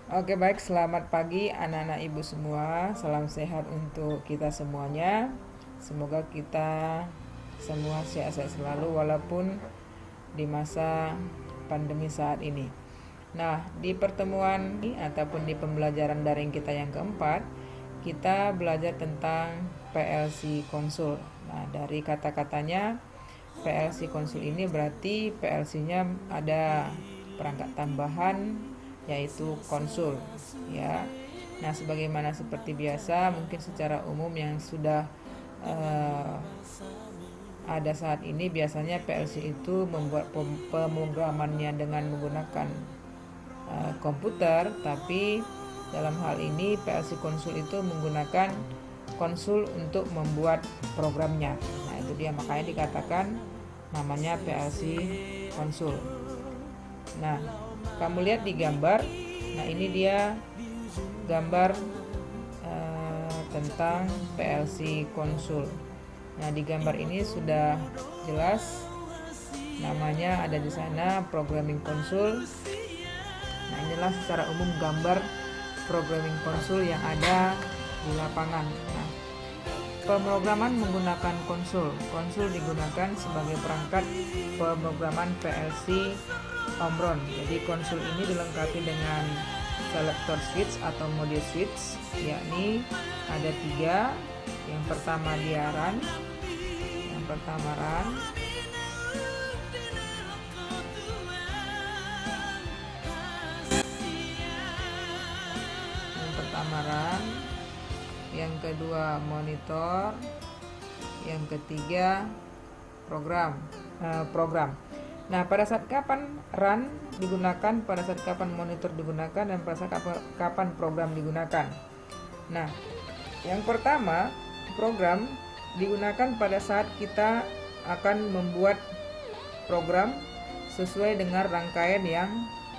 Oke, baik, selamat pagi anak-anak ibu semua. Salam sehat untuk kita semuanya. Semoga kita semua sehat-sehat selalu walaupun di masa pandemi saat ini. Nah, di pertemuan ini ataupun di pembelajaran daring kita yang keempat, kita belajar tentang PLC konsul. Nah, dari kata-katanya PLC konsul ini berarti PLC-nya ada perangkat tambahan yaitu konsul, ya. Nah, sebagaimana seperti biasa, mungkin secara umum yang sudah uh, ada saat ini, biasanya PLC itu membuat pemrogramannya dengan menggunakan komputer, tapi dalam hal ini PLC konsul itu menggunakan konsul untuk membuat programnya. Nah, itu dia, makanya dikatakan namanya PLC konsul. Nah, kamu lihat di gambar. Nah, ini dia gambar tentang PLC konsul. Nah, di gambar ini sudah jelas namanya ada di sana, programming konsul. Nah, inilah secara umum gambar programming konsul yang ada di lapangan. Nah, pemrograman menggunakan konsul. Konsul digunakan sebagai perangkat pemrograman PLC Omron. Jadi konsul ini dilengkapi dengan selector switch atau mode switch, yakni ada 3. Yang pertama dia run, yang pertama run, yang kedua monitor, yang ketiga program. Nah, pada saat kapan run digunakan, pada saat kapan monitor digunakan, dan pada saat kapan program digunakan. Nah, yang pertama, program digunakan pada saat kita akan membuat program sesuai dengan rangkaian yang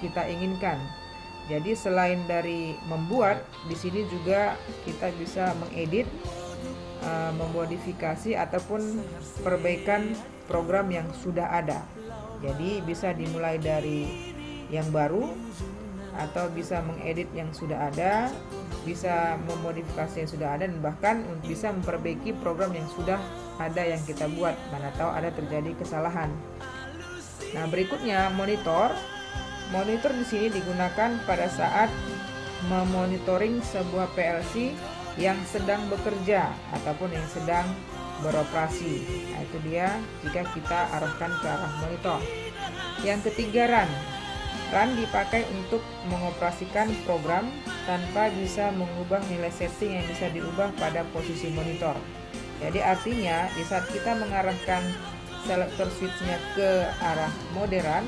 kita inginkan. Jadi selain dari membuat, di sini juga kita bisa mengedit, memodifikasi ataupun perbaikan program yang sudah ada. Jadi bisa dimulai dari yang baru atau bisa mengedit yang sudah ada, bisa memodifikasi yang sudah ada, dan bahkan bisa memperbaiki program yang sudah ada yang kita buat, mana tahu ada terjadi kesalahan. Nah, berikutnya monitor. Monitor di sini digunakan pada saat memonitoring sebuah PLC yang sedang bekerja ataupun yang sedang beroperasi. Nah, itu dia jika kita arahkan ke arah monitor. Yang ketiga run. Run dipakai untuk mengoperasikan program tanpa bisa mengubah nilai setting yang bisa diubah pada posisi monitor. Jadi artinya di saat kita mengarahkan selector switch-nya ke arah mode run,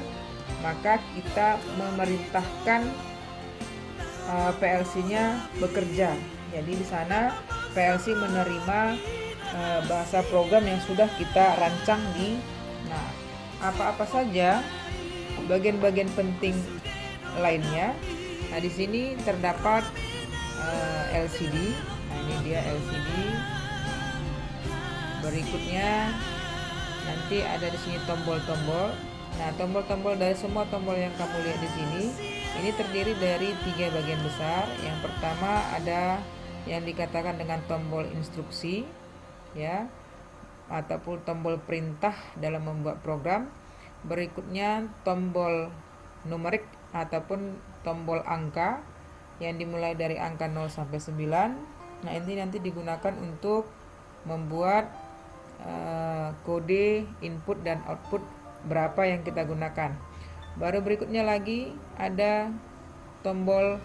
maka kita memerintahkan PLC-nya bekerja. Jadi di sana PLC menerima bahasa program yang sudah kita rancang di. Nah, apa-apa saja bagian-bagian penting lainnya. Nah, di sini terdapat LCD. Nah, ini dia LCD. Berikutnya nanti ada di sini tombol-tombol. Nah, tombol-tombol dari semua tombol yang kamu lihat di sini ini terdiri dari 3 bagian besar. Yang pertama ada yang dikatakan dengan tombol instruksi, ya, ataupun tombol perintah dalam membuat program. Berikutnya tombol numerik ataupun tombol angka yang dimulai dari angka 0 sampai 9. Nah, ini nanti digunakan untuk membuat kode input dan output berapa yang kita gunakan. Baru berikutnya lagi ada tombol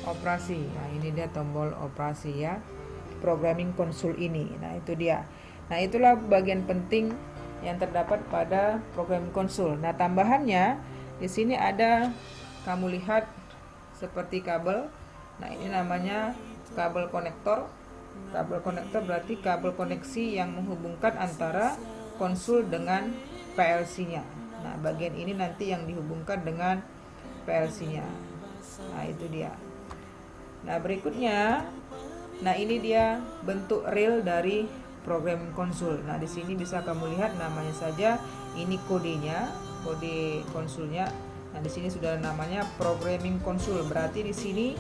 operasi. Nah, ini dia tombol operasi, ya, programming konsul ini. Nah, itu dia. Nah, itulah bagian penting yang terdapat pada programming konsul. Nah, tambahannya di sini ada, kamu lihat seperti kabel. Nah, ini namanya kabel konektor. Kabel konektor berarti kabel koneksi yang menghubungkan antara konsul dengan PLC-nya. Nah, bagian ini nanti yang dihubungkan dengan PLC-nya. Nah, itu dia. Nah, berikutnya, nah ini dia bentuk real dari programming konsul. Nah, di sini bisa kamu lihat namanya saja, ini kodenya, kode konsulnya Nah, di sini sudah namanya programming console. Berarti di sini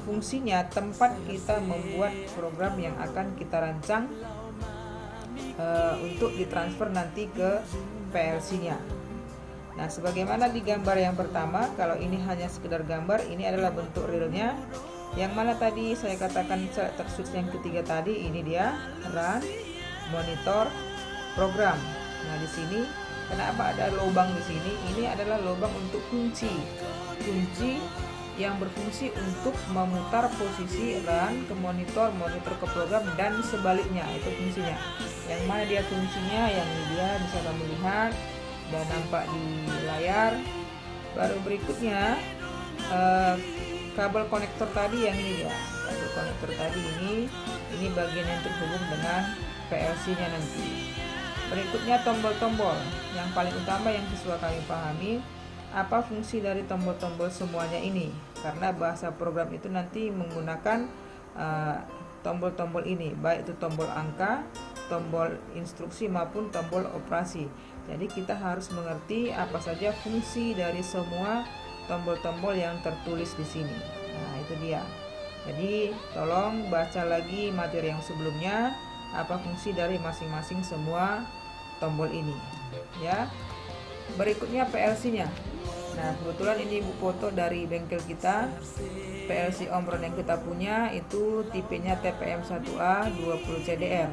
fungsinya tempat kita membuat program yang akan kita rancang untuk ditransfer nanti ke PLC-nya. Nah, sebagaimana di gambar yang pertama, kalau ini hanya sekedar gambar, ini adalah bentuk realnya. Yang mana tadi saya katakan selector switch yang ketiga tadi, ini dia run, monitor, program. Nah, di sini kenapa ada lubang di sini? Ini adalah lubang untuk kunci yang berfungsi untuk memutar posisi run ke monitor, monitor ke program, dan sebaliknya. Itu fungsinya. Yang mana dia kuncinya, yang ini dia bisa kamu lihat dan nampak di layar. Baru berikutnya kabel konektor tadi, yang ini dia. Kabel konektor tadi ini bagian yang terhubung dengan PLC-nya nanti. Berikutnya tombol-tombol. Yang paling utama yang siswa kami pahami, apa fungsi dari tombol-tombol semuanya ini, karena bahasa program itu nanti menggunakan tombol-tombol ini, baik itu tombol angka, tombol instruksi maupun tombol operasi. Jadi kita harus mengerti apa saja fungsi dari semua tombol-tombol yang tertulis di sini. Nah, itu dia. Jadi tolong baca lagi materi yang sebelumnya, apa fungsi dari masing-masing semua tombol ini ya. Berikutnya PLC-nya. Nah, kebetulan ini foto dari bengkel kita. PLC Omron yang kita punya itu tipenya TPM1A 20 CDR.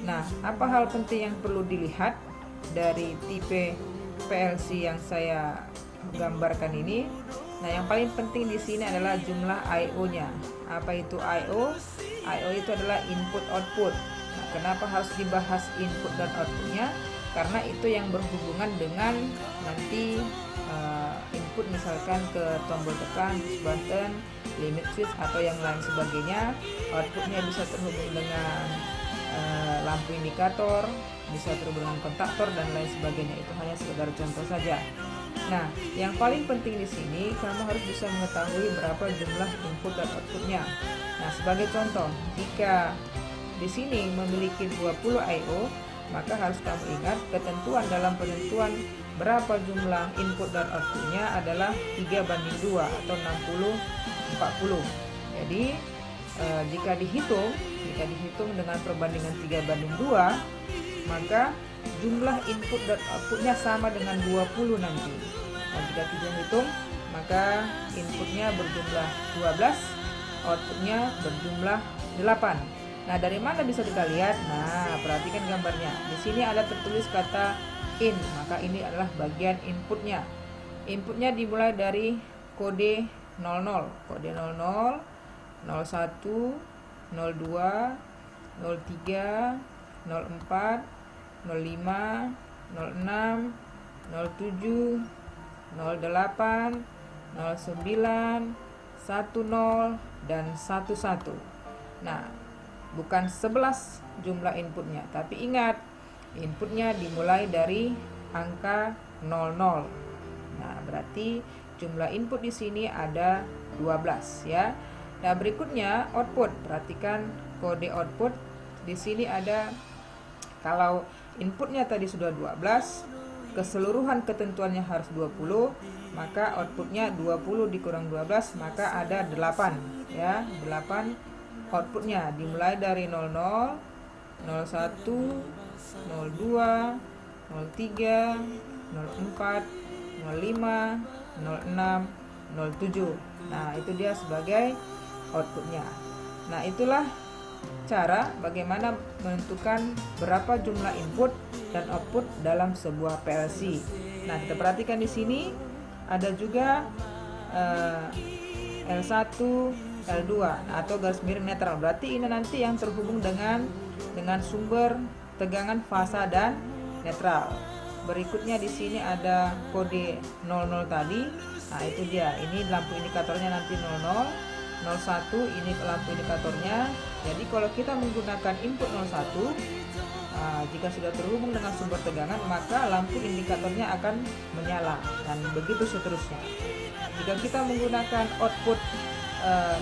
Nah, apa hal penting yang perlu dilihat dari tipe PLC yang saya gambarkan ini? Nah, yang paling penting di sini adalah jumlah I/O-nya. Apa itu I/O? I/O itu adalah input output. Nah, kenapa harus dibahas input dan outputnya? Karena itu yang berhubungan dengan nanti input misalkan ke tombol tekan, push button, limit switch atau yang lain sebagainya. Outputnya bisa terhubung dengan lampu indikator, bisa terhubung dengan kontaktor dan lain sebagainya. Itu hanya sekedar contoh saja. Nah, yang paling penting di sini kamu harus bisa mengetahui berapa jumlah input dan outputnya. Nah, sebagai contoh, jika di sini memiliki 20 I/O, maka harus kamu ingat ketentuan dalam penentuan berapa jumlah input dan outputnya adalah 3:2 atau 60/40. Jadi jika dihitung dengan perbandingan 3:2, maka jumlah input dan outputnya sama dengan 20 nanti. Nah, jika kita hitung, maka inputnya berjumlah 12, outputnya berjumlah 8. Nah, dari mana bisa kita lihat? Nah, perhatikan gambarnya. Di sini ada tertulis kata in, maka ini adalah bagian inputnya. Inputnya dimulai dari kode 00, kode 00, 01, 02, 03, 04, 05, 06, 07, 08, 09, 10, dan 11. Nah, bukan 11 jumlah inputnya, tapi ingat inputnya dimulai dari angka 00. Nah, berarti jumlah input di sini ada 12 ya. Nah, berikutnya output. Perhatikan kode output. Di sini ada, kalau inputnya tadi sudah 12, keseluruhan ketentuannya harus 20, maka outputnya 20 dikurang 12, maka ada 8 ya. 8 outputnya dimulai dari 00, 01, 02, 03, 04, 05, 06, 07. Nah, itu dia sebagai outputnya. Nah, itulah cara bagaimana menentukan berapa jumlah input dan output dalam sebuah PLC. Nah, kita perhatikan di sini ada juga L1, L2 atau garis miring netral. Berarti ini nanti yang terhubung dengan sumber tegangan fasa dan netral. Berikutnya di sini ada kode 00 tadi. Nah, itu dia. Ini lampu indikatornya nanti 00, 01 ini lampu indikatornya. Jadi kalau kita menggunakan input 01, jika sudah terhubung dengan sumber tegangan, maka lampu indikatornya akan menyala dan begitu seterusnya. Jika kita menggunakan output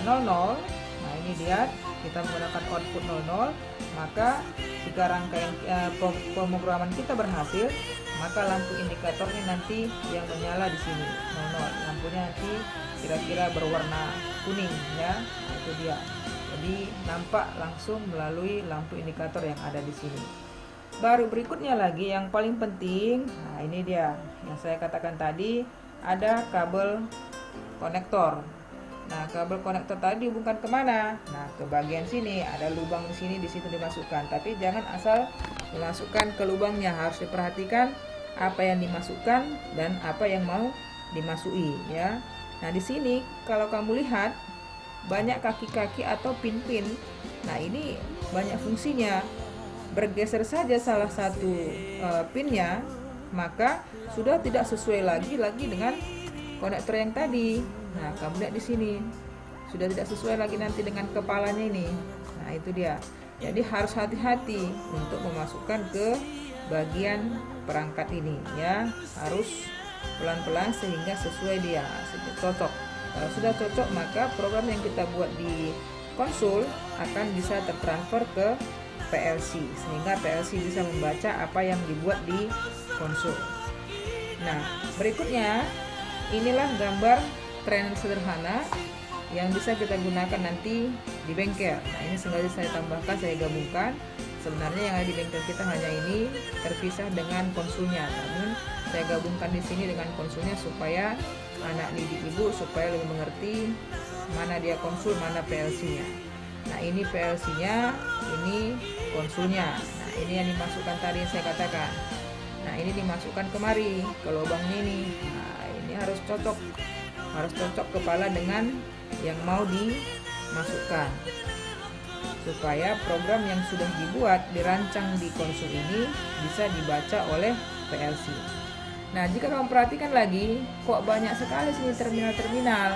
00, nah ini lihat, kita menggunakan output 00, maka jika rangkaian pemrograman kita berhasil, maka lampu indikatornya nanti yang menyala di sini 00. Lampunya nanti kira-kira berwarna kuning ya. Nah, itu dia. Jadi nampak langsung melalui lampu indikator yang ada di sini. Baru berikutnya lagi yang paling penting, nah ini dia yang saya katakan tadi, ada kabel konektor. Nah, kabel konektor tadi bukan kemana? Nah, ke bagian sini ada lubang di sini, di situ dimasukkan. Tapi jangan asal dimasukkan ke lubangnya, harus diperhatikan apa yang dimasukkan dan apa yang mau dimasuki ya. Nah, di sini kalau kamu lihat banyak kaki-kaki atau pin-pin. Nah, ini banyak fungsinya. Bergeser saja salah satu pinnya, maka sudah tidak sesuai lagi dengan konektor yang tadi. Nah, kamu lihat di sini sudah tidak sesuai lagi nanti dengan kepalanya ini. Nah, itu dia. Jadi harus hati-hati untuk memasukkan ke bagian perangkat ini ya. Harus pelan-pelan sehingga sesuai dia, cocok. Kalau sudah cocok, maka program yang kita buat di konsul akan bisa tertransfer ke PLC, sehingga PLC bisa membaca apa yang dibuat di konsul. Nah, berikutnya inilah gambar tren sederhana yang bisa kita gunakan nanti di bengkel. Nah, ini sengaja saya tambahkan, saya gabungkan. Sebenarnya yang ada di bengkel kita hanya ini terpisah dengan konsulnya, namun saya gabungkan di sini dengan konsulnya supaya anak didik ibu supaya lebih mengerti mana dia konsul, mana PLC-nya. Nah, ini PLC-nya, ini konsulnya. Nah, ini yang dimasukkan tadi yang saya katakan. Nah, ini dimasukkan kemari ke lubang ini. Nah, ini harus cocok kepala dengan yang mau dimasukkan, supaya program yang sudah dibuat dirancang di konsul ini bisa dibaca oleh PLC. Nah, jika kamu perhatikan lagi, kok banyak sekali sini terminal-terminal.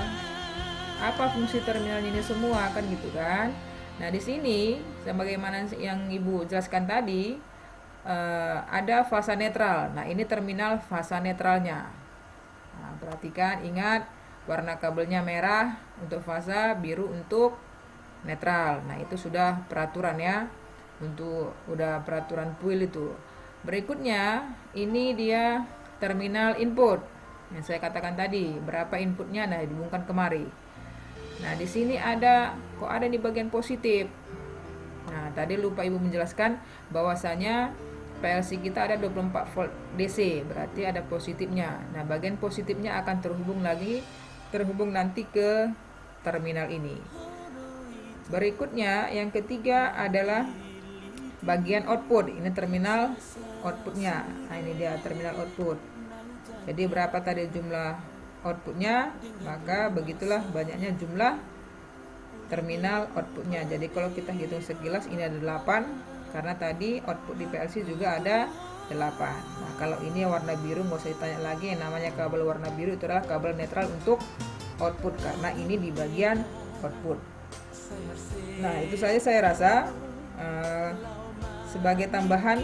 Apa fungsi terminal ini semua kan gitu kan? Nah, di sini sebagaimana yang Ibu jelaskan tadi, ada fasa netral. Nah, ini terminal fasa netralnya. Nah, perhatikan, ingat warna kabelnya merah untuk fasa, biru untuk netral. Nah, itu sudah peraturan ya. Udah peraturan PUIL itu. Berikutnya, ini dia terminal input. Yang saya katakan tadi, berapa inputnya, nah dihubungkan kemari. Nah, di sini ada di bagian positif. Nah, tadi lupa Ibu menjelaskan bahwasanya PLC kita ada 24 volt DC, berarti ada positifnya. Nah, bagian positifnya akan terhubung nanti ke terminal ini. Berikutnya, yang ketiga adalah bagian output. Ini terminal outputnya. Nah, ini dia terminal output. Jadi berapa tadi jumlah outputnya, maka begitulah banyaknya jumlah terminal outputnya. Jadi kalau kita hitung sekilas ini ada 8, karena tadi output di PLC juga ada 8. Nah, kalau ini warna biru nggak usah ditanya lagi, yang namanya kabel warna biru itu adalah kabel netral untuk output, karena ini di bagian output. Nah, itu saja saya rasa. Sebagai tambahan,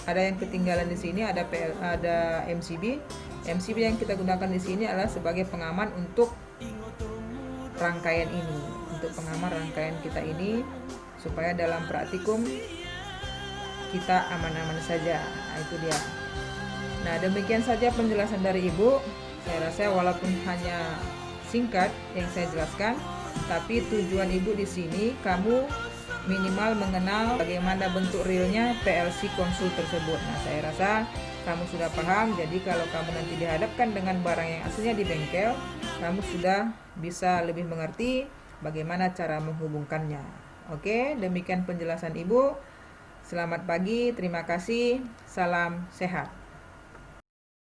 ada yang ketinggalan di sini, ada MCB. MCB yang kita gunakan di sini adalah sebagai pengaman untuk rangkaian ini, untuk pengaman rangkaian kita ini, supaya dalam praktikum kita aman-aman saja. Nah, itu dia. Nah, demikian saja penjelasan dari Ibu. Saya rasa walaupun hanya singkat yang saya jelaskan, tapi tujuan Ibu di sini kamu minimal mengenal bagaimana bentuk realnya PLC konsul tersebut. Nah, saya rasa kamu sudah paham. Jadi kalau kamu nanti dihadapkan dengan barang yang aslinya di bengkel, kamu sudah bisa lebih mengerti bagaimana cara menghubungkannya. Oke, demikian penjelasan Ibu. Selamat pagi, terima kasih, salam sehat.